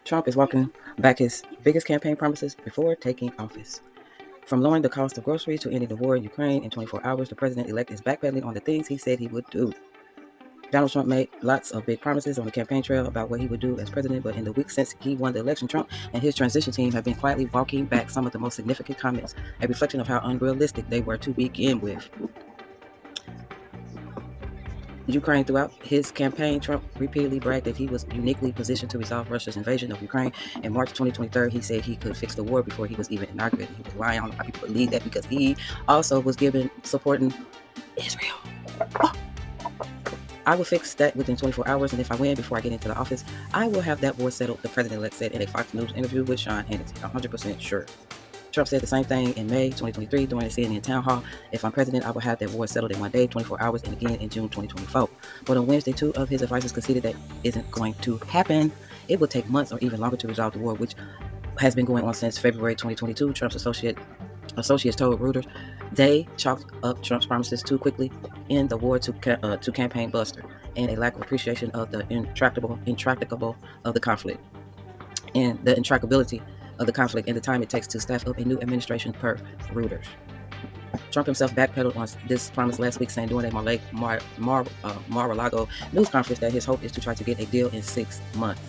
Trump is walking back his biggest campaign promises before taking office. From lowering the cost of groceries to ending the war in Ukraine in 24 hours, the president-elect is backpedaling on the things he said he would do. Donald Trump made lots of big promises on the campaign trail about what he would do as president, but in the weeks since he won the election, Trump and his transition team have been quietly walking back some of the most significant comments, a reflection of how unrealistic they were to begin with. Ukraine. Throughout his campaign, Trump repeatedly bragged that he was uniquely positioned to resolve Russia's invasion of Ukraine. In March 2023, he said he could fix the war before he was even inaugurated. He was lying. I don't know how people believe that because he also was supporting Israel. Oh. I will fix that within 24 hours, and if I win before I get into the office, I will have that war settled, the president-elect said in a Fox News interview with Sean Hannity. 100% sure. Trump said the same thing in May 2023 during a CNN town hall. If I'm president, I will have that war settled in 1 day, 24 hours, and again in June 2024. But on Wednesday, 2 of his advisors conceded that isn't going to happen. It will take months or even longer to resolve the war, which has been going on since February 2022. Trump's associates told Reuters they chalked up Trump's promises too quickly in the war to campaign bluster and a lack of appreciation of the intractable of the conflict and the intractability of the conflict and the time it takes to staff up a new administration, per Reuters. Trump himself backpedaled on this promise last week, saying during a Mar-a-Lago news conference that his hope is to try to get a deal in 6 months.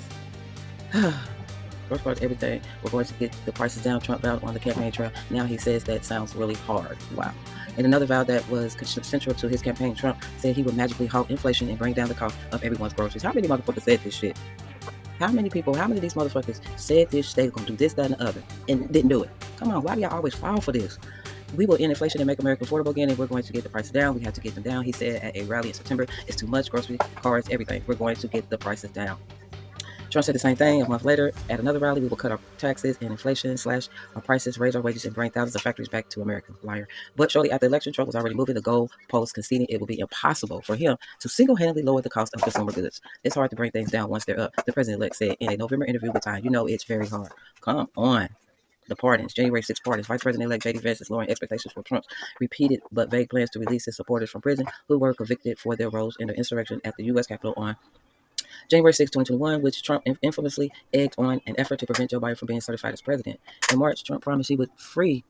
First part, everything. We're going to get the prices down. Trump vowed on the campaign trail. Now he says that sounds really hard. Wow. In another vow that was central to his campaign, Trump said he would magically halt inflation and bring down the cost of everyone's groceries. How many motherfuckers said this shit? How many of these motherfuckers said this, they were going to do this, that, and the other, and didn't do it? Come on, why do y'all always fall for this? We will end inflation and make America affordable again, and we're going to get the prices down. We have to get them down, he said at a rally in September. It's too much, grocery, cars, everything. We're going to get the prices down. Trump said the same thing a month later at another rally. We will cut our taxes and inflation, slash our prices, raise our wages, and bring thousands of factories back to America. Liar. But shortly after the election, Trump was already moving the goalposts, conceding it will be impossible for him to single-handedly lower the cost of consumer goods. It's hard to bring things down once they're up, the president-elect said in a November interview with Time. You know it's very hard. Come on. The pardons, January 6 pardons. Vice President-elect J.D. Vance is lowering expectations for Trump's repeated but vague plans to release his supporters from prison who were convicted for their roles in the insurrection at the U.S. Capitol on January 6, 2021, which Trump infamously egged on an effort to prevent Joe Biden from being certified as president. In March, Trump promised he would free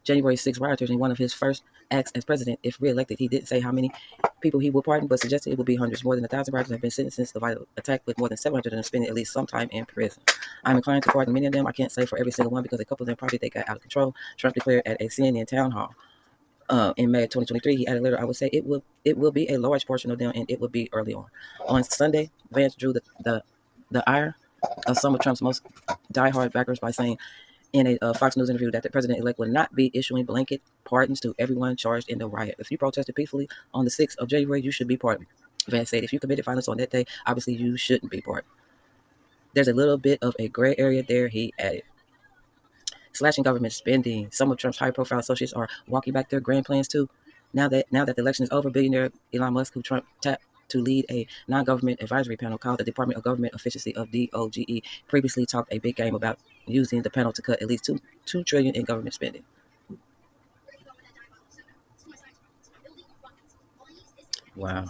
January 6 rioters in one of his first acts as president if reelected. He didn't say how many people he would pardon, but suggested it would be hundreds. More than 1,000 rioters have been sentenced since the violent attack, with more than 700 of them spending at least some time in prison. I'm inclined to pardon many of them. I can't say for every single one because a couple of them probably they got out of control, Trump declared at a CNN town hall. In May 2023, he added later, I would say it will be a large portion of them, and it will be early on. On Sunday, Vance drew the ire of some of Trump's most diehard backers by saying in a Fox News interview that the president-elect will not be issuing blanket pardons to everyone charged in the riot. If you protested peacefully on the 6th of January, you should be pardoned. Vance said, if you committed violence on that day, obviously you shouldn't be pardoned. There's a little bit of a gray area there, he added. Slashing government spending. Some of Trump's high-profile associates are walking back their grand plans too. Now that the election is over, billionaire Elon Musk, who Trump tapped to lead a non-government advisory panel called the Department of Government Efficiency of DOGE, previously talked a big game about using the panel to cut at least $2 trillion in government spending. Wow.